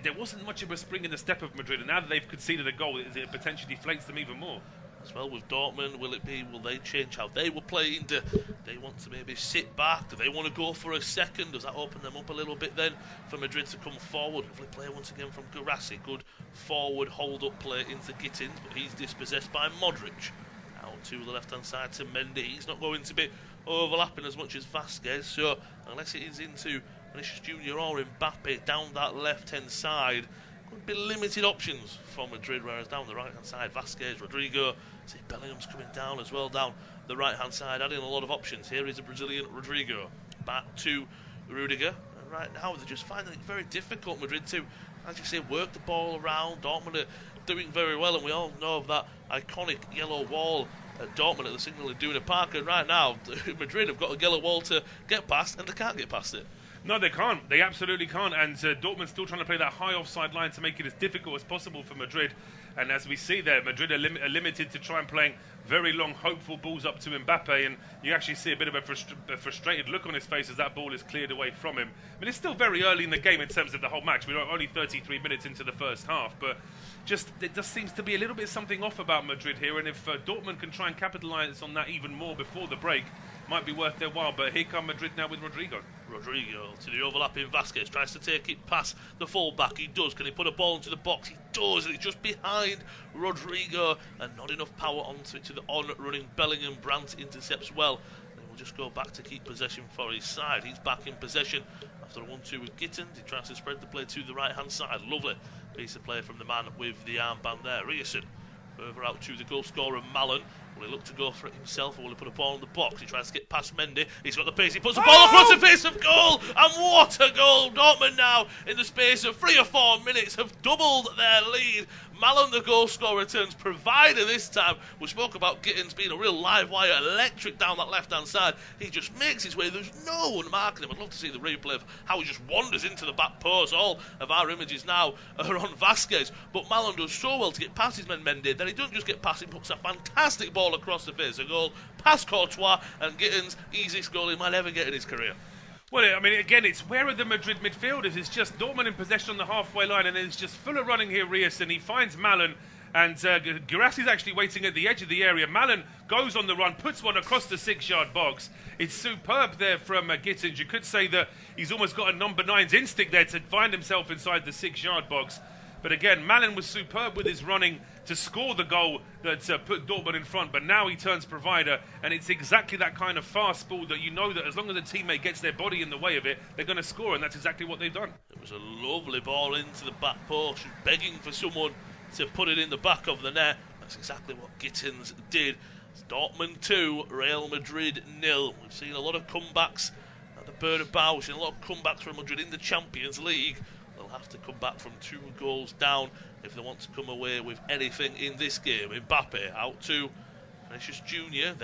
there wasn't much of a spring in the step of Madrid, and now that they've conceded a goal, it potentially deflates them even more. As well with Dortmund, will they change how they were playing? Do they want to maybe sit back? Do they want to go for a second? Does that open them up a little bit then for Madrid to come forward? Lovely play once again from Garassi. Good forward hold-up play into Gittins, but he's dispossessed by Modric. Out to the left-hand side to Mendy. He's not going to be overlapping as much as Vasquez, so unless it is into Vinicius Junior or Mbappe down that left-hand side, could be limited options for Madrid, whereas down the right-hand side, Vasquez, Rodrigo, see Bellingham's coming down as well, down the right-hand side, adding a lot of options. Here is a Brazilian Rodrigo, back to Rudiger, and right now they're just finding it very difficult, Madrid, to, as you say, work the ball around. Dortmund are doing very well, and we all know of that iconic yellow wall at Dortmund at the Signal Iduna Park, and right now, Madrid have got a yellow wall to get past, and they can't get past it. No, they can't. They absolutely can't. And Dortmund's still trying to play that high offside line to make it as difficult as possible for Madrid. And as we see there, Madrid are limited to try and playing very long, hopeful balls up to Mbappe. And you actually see a bit of a frustrated look on his face as that ball is cleared away from him. I mean, it's still very early in the game in terms of the whole match. We're only 33 minutes into the first half. But it just seems to be a little bit something off about Madrid here. And if Dortmund can try and capitalise on that even more before the break, might be worth their while. But here come Madrid now with Rodrigo. Rodrigo to the overlapping Vasquez, tries to take it past the full-back. He does. Can he put a ball into the box? He does. He's just behind Rodrigo, and not enough power onto it to the on-running Bellingham. Brandt intercepts well, and he'll just go back to keep possession for his side. He's back in possession after a 1-2 with Gittins. He tries to spread the play to the right-hand side. Lovely piece of play from the man with the armband there. Rierson further out to the goal scorer Mallon. Will he look to go for it himself, or will he put a ball in the box? He tries to get past Mendy. He's got the pace. He puts the ball across the face of goal. And what a goal! Dortmund now, in the space of 3 or 4 minutes, have doubled their lead. Mallon, the goal scorer, returns provider this time. We spoke about Gittins being a real live wire, electric down that left-hand side. He just makes his way. There's no one marking him. I'd love to see the replay of how he just wanders into the back post. All of our images now are on Vasquez. But Mallon does so well to get past his man Mendy. Then he doesn't just get past him, puts a fantastic ball across the face of goal, past Courtois, and Gittins, easiest goal he might ever get in his career. Well, I mean, again, it's where are the Madrid midfielders? It's just Dortmund in possession on the halfway line, and it's just full of running here, Rierson. He finds Mallon, And Guirassi's actually waiting at the edge of the area. Malen goes on the run, puts one across the 6-yard box. It's superb there from Gittins. You could say that he's almost got a number 9's instinct there to find himself inside the 6-yard box. But again, Malen was superb with his running to score the goal that put Dortmund in front. But now he turns provider, and it's exactly that kind of fast ball that you know that as long as a teammate gets their body in the way of it, they're going to score, and that's exactly what they've done. It was a lovely ball into the back post, begging for someone to put it in the back of the net. That's exactly what Gittins did. It's Dortmund 2, Real Madrid 0. We've seen a lot of comebacks at the Bernabeu. We've seen a lot of comebacks from Madrid in the Champions League. They'll have to come back from 2 goals down if they want to come away with anything in this game. Mbappe out to Vinicius Junior.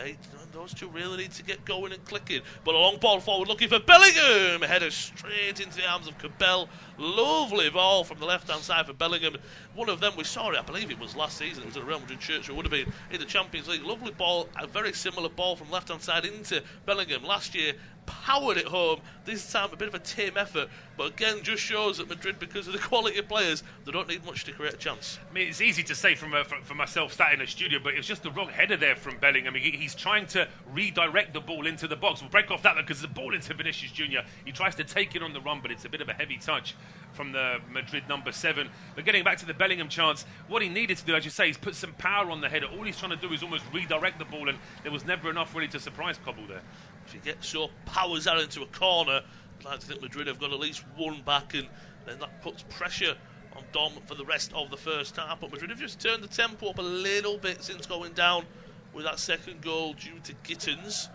Those two really need to get going and clicking. But a long ball forward looking for Bellingham. Header straight into the arms of Cabell. Lovely ball from the left-hand side for Bellingham. One of them, we saw it, I believe it was last season. It was at a Real Madrid shirt, so it would have been in the Champions League. Lovely ball, a very similar ball from left-hand side into Bellingham. Last year, powered it home. This time, a bit of a tame effort. But again, just shows that Madrid, because of the quality of players, they don't need much to create a chance. I mean, it's easy to say for myself sat in a studio, but it's just the wrong header there from Bellingham. He's trying to redirect the ball into the box. We'll break off that because the ball into Vinicius Junior. He tries to take it on the run, but it's a bit of a heavy touch from the Madrid number 7. But getting back to the Bellingham chance, what he needed to do, as you say, is put some power on the header. All he's trying to do is almost redirect the ball, and there was never enough really to surprise Cobble there. If he gets so powers out into a corner, I'd like to think Madrid have got at least one back, and then that puts pressure on Dortmund for the rest of the first half. But Madrid have just turned the tempo up a little bit since going down with that second goal due to Gittins.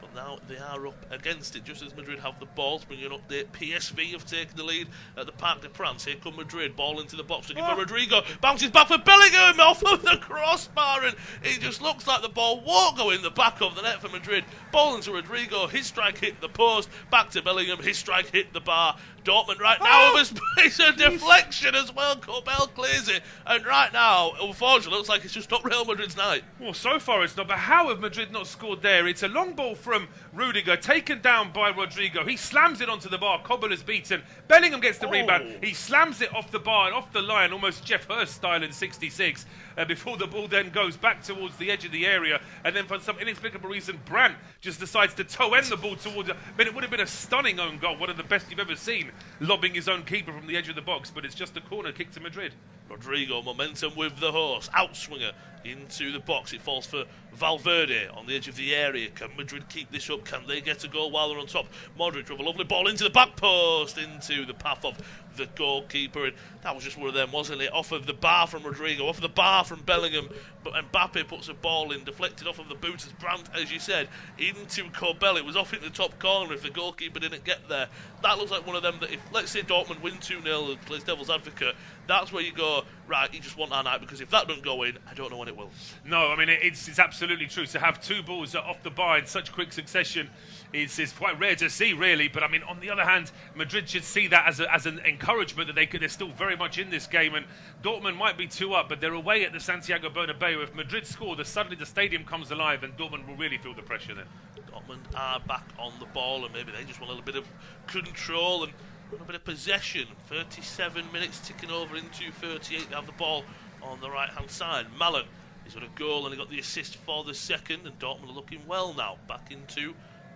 But now they are up against it, just as Madrid have the ball. To bring you an update, PSV have taken the lead at the Parc des Princes. Here come Madrid, ball into the box, looking for Rodrigo, bounces back for Bellingham, off of the crossbar, and it just looks like the ball won't go in the back of the net for Madrid. Ball into Rodrigo, his strike hit the post, back to Bellingham, his strike hit the bar. Dortmund right now with a space of deflection as well. Cobell clears it, and right now, unfortunately, looks like it's just not Real Madrid's night. Well, so far it's not, but how have Madrid not scored there? It's a long ball from Rudiger, taken down by Rodrigo. He slams it onto the bar. Cobble is beaten. Bellingham gets the rebound. He slams it off the bar and off the line, almost Jeff Hurst style in 66, before the ball then goes back towards the edge of the area. And then for some inexplicable reason, Brandt just decides to toe end the ball towards it. I mean, it would have been a stunning own goal, one of the best you've ever seen, lobbing his own keeper from the edge of the box, but it's just a corner kick to Madrid. Rodrigo, momentum with the horse, outswinger into the box. It falls for Valverde on the edge of the area. Can Madrid keep this up? Can they get a goal while they're on top? Modric with a lovely ball into the back post, into the path of the goalkeeper, and that was just one of them, wasn't it? Off of the bar from Rodrigo, off of the bar from Bellingham, but Mbappe puts a ball in, deflected off of the boot as Brandt, as you said, into Cobell. It was off in the top corner if the goalkeeper didn't get there. That looks like one of them that if, let's say, Dortmund win 2-0 and plays devil's advocate, that's where you go, right, you just want our night, because if that doesn't go in, I don't know when it will. No, I mean, it's absolutely true. To have 2 balls off the bar in such quick succession is quite rare to see, really. But, I mean, on the other hand, Madrid should see that as an encouragement that they're still very much in this game. And Dortmund might be 2 up, but they're away at the Santiago Bernabeu. If Madrid score, suddenly the stadium comes alive, and Dortmund will really feel the pressure then. Dortmund are back on the ball, and maybe they just want a little bit of control and a little bit of possession. 37 minutes ticking over into 38. They have the ball on the right-hand side. Malen, he's got a goal and he got the assist for the second, and Dortmund are looking well now. Back into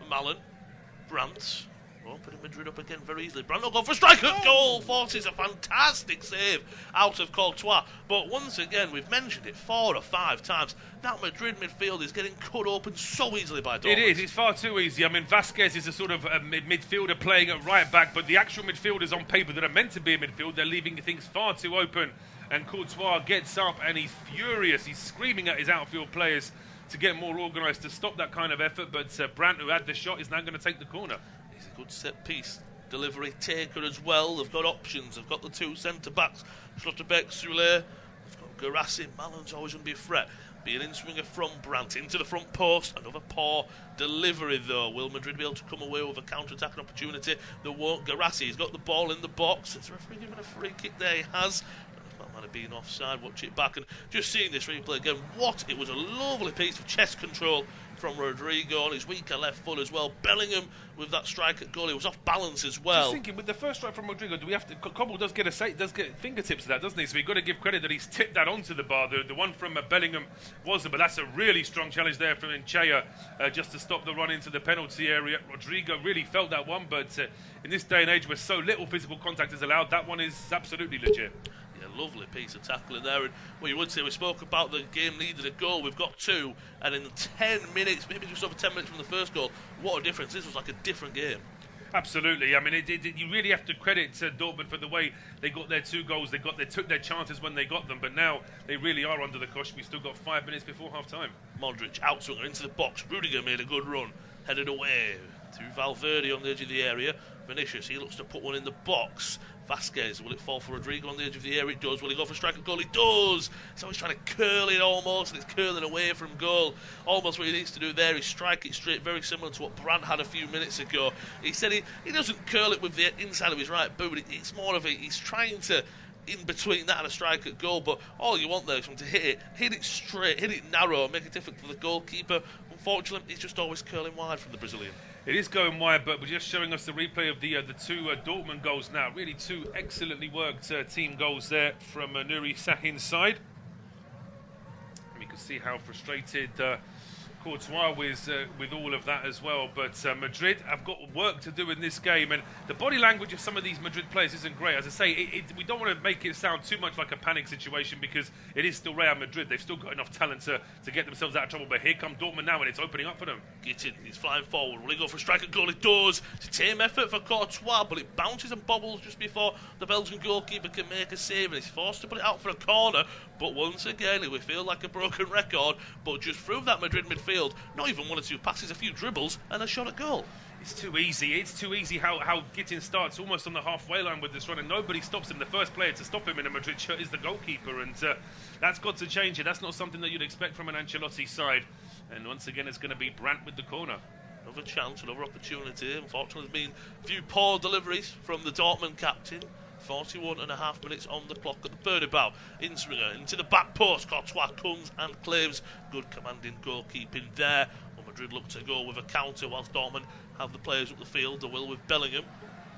Malen. Brandt. Putting Madrid up again very easily. Brandt will go for a strike at goal. Forces a fantastic save out of Courtois. But once again, we've mentioned it 4 or 5 times. That Madrid midfield is getting cut open so easily by Dortmund. It is. It's far too easy. I mean, Vasquez is a sort of a midfielder playing at right back, but the actual midfielders on paper that are meant to be a midfield, they're leaving things far too open. And Courtois gets up and he's furious. He's screaming at his outfield players to get more organised to stop that kind of effort. But Brandt, who had the shot, is now going to take the corner. He's a good set-piece delivery taker as well. They've got options. They've got the 2 centre-backs, Schlotterbeck, Soule. They've got Guirassy. Malen's always going to be a threat. Be an in-swinger from Brandt into the front post. Another poor delivery, though. Will Madrid be able to come away with a counter-attacking opportunity? They won't. Guirassy, he's got the ball in the box. Is the referee giving a free kick there? He has. might have been offside. Watch it back, and just seeing this replay again, it was a lovely piece of chest control from Rodrigo on his weaker left foot as well. Bellingham with that strike at goal, he was off balance as well. Just thinking, with the first strike from Rodrigo, do we have to? Cobble does get fingertips to that, doesn't he? So we've got to give credit that he's tipped that onto the bar. The one from Bellingham wasn't, but that's a really strong challenge there from Nchea just to stop the run into the penalty area. Rodrigo really felt that one, but in this day and age where so little physical contact is allowed, that one is absolutely legit. Lovely piece of tackling there, and you would say we spoke about the game needed a goal. We've got 2, and in 10 minutes, maybe just over 10 minutes from the first goal, what a difference. This was like a different game. Absolutely. I mean, you really have to credit Dortmund for the way they got their 2 goals. They took their chances when they got them, but now they really are under the cosh. We've still got 5 minutes before half-time. Modric outswinger into the box. Rudiger made a good run, headed away to Valverde on the edge of the area. Vinicius, he looks to put one in the box. Vasquez, will it fall for Rodrigo on the edge of the area? It does. Will he go for strike at goal? It does. He's always trying to curl it almost, and it's curling away from goal. Almost what he needs to do there is strike it straight, very similar to what Brandt had a few minutes ago. He said he doesn't curl it with the inside of his right boot. It's more of he's trying to, in between that and a strike at goal, but all you want there is to hit it straight, hit it narrow, make it difficult for the goalkeeper. Unfortunately, he's just always curling wide from the Brazilian. It is going wide, but we're just showing us the replay of the 2 Dortmund goals now. Really 2 excellently worked team goals there from Nuri Sahin's side. And we can see how frustrated Courtois with all of that as well. But Madrid have got work to do in this game, and the body language of some of these Madrid players isn't great. As I say, we don't want to make it sound too much like a panic situation, because it is still Real Madrid. They've still got enough talent to get themselves out of trouble. But here come Dortmund now, and it's opening up for them. Gittin, he's flying forward. Will he go for a strike at goal? It does. It's a team effort for Courtois, but it bounces and bobbles just before the Belgian goalkeeper can make a save, and he's forced to put it out for a corner. But once again, it will feel like a broken record, but just through that Madrid midfield, not even 1 or 2 passes, a few dribbles, and a shot at goal. It's too easy. It's too easy how Gittin starts almost on the halfway line with this run, and nobody stops him. The first player to stop him in a Madrid shirt is the goalkeeper, and that's got to change here. That's not something that you'd expect from an Ancelotti side. And once again, it's going to be Brandt with the corner. Another chance, another opportunity. Unfortunately, there's been a few poor deliveries from the Dortmund captain. 41.5 minutes on the clock at the Bernabeu. Inswinger into the back post. Courtois comes and claims. Good commanding goalkeeping there. Well, Madrid look to go with a counter, whilst Dortmund have the players up the field. They will with Bellingham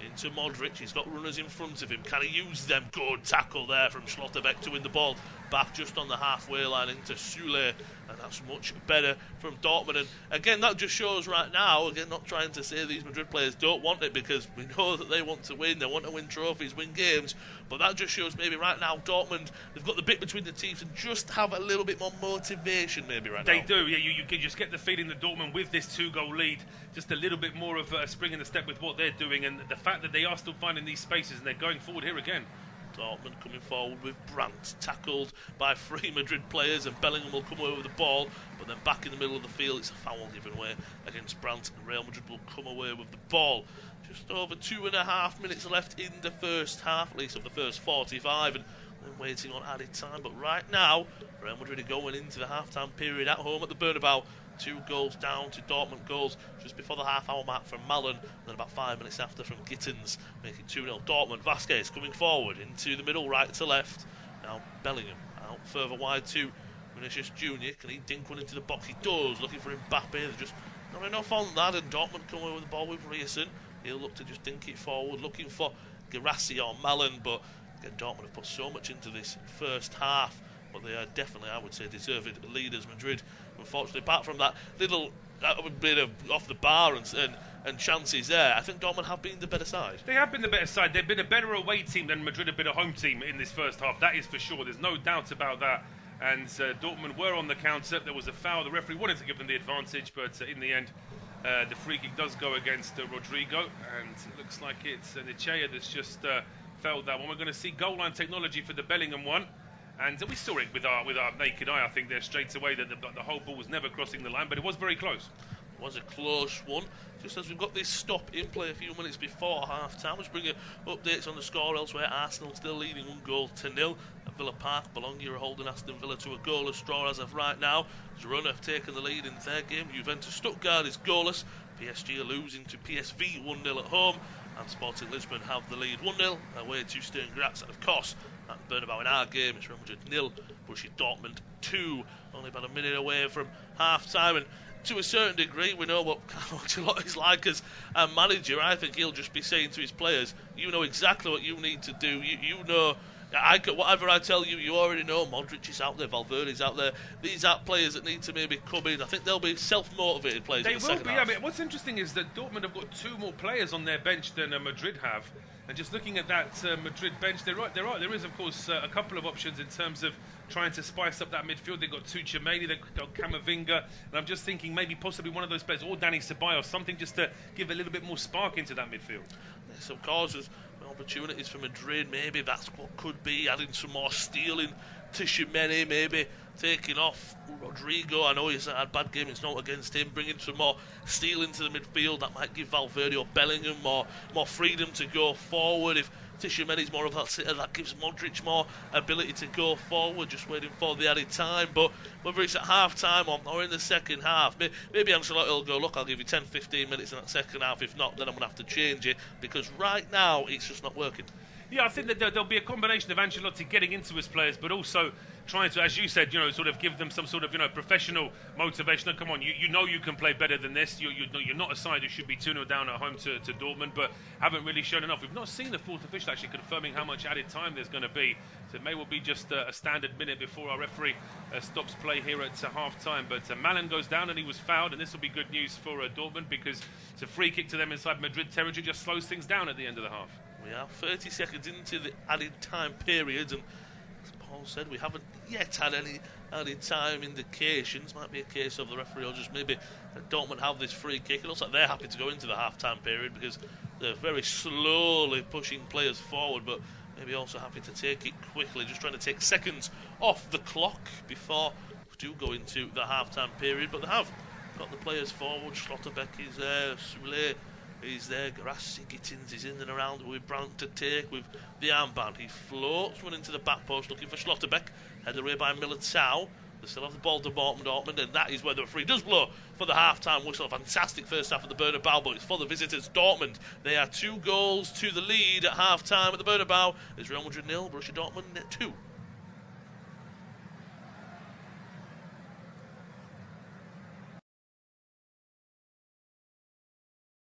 into Modric. He's got runners in front of him. Can he use them? Good tackle there from Schlotterbeck to win the ball back just on the halfway line into Sule, and that's much better from Dortmund. And again, that just shows right now, again, not trying to say these Madrid players don't want it, because we know that they want to win trophies, win games, but that just shows maybe right now Dortmund, they've got the bit between the teeth and just have a little bit more motivation maybe right now. They do, yeah. You can just get the feeling that Dortmund, with this 2-goal lead, just a little bit more of a spring in the step with what they're doing, and the fact that they are still finding these spaces and they're going forward here again. Dortmund coming forward with Brandt, tackled by 3 Madrid players, and Bellingham will come away with the ball, but then back in the middle of the field, it's a foul given away against Brandt, and Real Madrid will come away with the ball. Just over 2.5 minutes left in the first half, at least of the first 45, and then waiting on added time. But right now, Real Madrid are going into the half-time period at home at the Bernabeu. 2 goals down to Dortmund goals just before the half-hour mark from Malen, and then about 5 minutes after from Gittins, making 2-0 Dortmund. Vasquez coming forward into the middle, right to left. Now Bellingham out further wide to Vinicius Jr. Can he dink one into the box? He does, looking for Mbappe. They're just not enough on that, and Dortmund come away with the ball with Rierson. He'll look to just dink it forward, looking for Guirassy or Malen, but again, Dortmund have put so much into this first half, but they are definitely, I would say, deserved leaders. Madrid, unfortunately, apart from that little bit of off the bar and chances there, I think Dortmund have been the better side. They have been the better side. They've been a better away team than Madrid have been a home team in this first half. That is for sure. There's no doubt about that. And Dortmund were on the counter. There was a foul. The referee wanted to give them the advantage, but in the end, the free kick does go against Rodrigo, and it looks like it's Nchea that's just felled that one. We're going to see goal line technology for the Bellingham one. And we saw it with our naked eye, I think, there straight away, that the whole ball was never crossing the line, but it was very close. It was a close one. Just as we've got this stop in play a few minutes before half-time, let's bring you updates on the score elsewhere. Arsenal still leading 1-0 at Villa Park. Bologna are holding Aston Villa to a goalless draw as of right now. Girona have taken the lead in their game. Juventus Stuttgart is goalless. PSG are losing to PSV 1-0 at home. And Sporting Lisbon have the lead 1-0 away to Stern Graz. And of course, at Bernabeu. In our game, it's Real Madrid 0, Borussia Dortmund 2. Only about a minute away from half-time, and to a certain degree, we know what Ancelotti's like as a manager. I think he'll just be saying to his players, you know exactly what you need to do. You know, whatever I tell you, you already know. Modric is out there, Valverde's out there. These are players that need to maybe come in. I think they'll be self-motivated players. They in the will second be. half. I mean, what's interesting is that Dortmund have got 2 more players on their bench than Madrid have. And just looking at that Madrid bench, there is, of course, a couple of options in terms of trying to spice up that midfield. They've got Tuchemeni, they've got Camavinga, and I'm just thinking maybe possibly one of those players, or Dani Ceballos, something just to give a little bit more spark into that midfield. There's some causes, opportunities for Madrid. Maybe that's what could be, adding some more steel in Tuchemeni, maybe taking off Rodrigo. I know he's had a bad game, it's not against him. Bringing some more steel into the midfield, that might give Valverde or Bellingham more freedom to go forward. If Tuchemeni's more of that sitter, that gives Modric more ability to go forward, just waiting for the added time. But whether it's at half-time or in the second half, maybe Ancelotti will go, look, I'll give you 10-15 minutes in that second half. If not, then I'm going to have to change it, because right now it's just not working. Yeah, I think that there'll be a combination of Ancelotti getting into his players, but also trying to, as you said, sort of give them some sort of, professional motivation. And come on, you know you can play better than this. You're not a side who should be 2-0 down at home to Dortmund, but haven't really shown enough. We've not seen the fourth official actually confirming how much added time there's going to be. So it may well be just a standard minute before our referee stops play here at half-time. But Malin goes down and he was fouled, and this will be good news for Dortmund, because it's a free kick to them inside Madrid territory, just slows things down at the end of the half. We are 30 seconds into the added time period, and as Paul said, we haven't yet had any added time indications. Might be a case of the referee or just maybe Dortmund have this free kick. It looks like they're happy to go into the half-time period, because they're very slowly pushing players forward, but maybe also happy to take it quickly, just trying to take seconds off the clock before we do go into the half-time period. But they have got the players forward. Schlotterbeck is there, Soule is there, Garassi, Gittins is in and around with Brandt to take with the armband. He floats one into the back post looking for Schlotterbeck, headed away by Militao. They still have the ball to Dortmund, and that is where the referee does blow for the half-time whistle. A fantastic first half of the Bernabeu, but it's for the visitors, Dortmund. They are 2 goals to the lead at half-time at the Bernabeu. It's Real Madrid 0, Borussia Dortmund 2.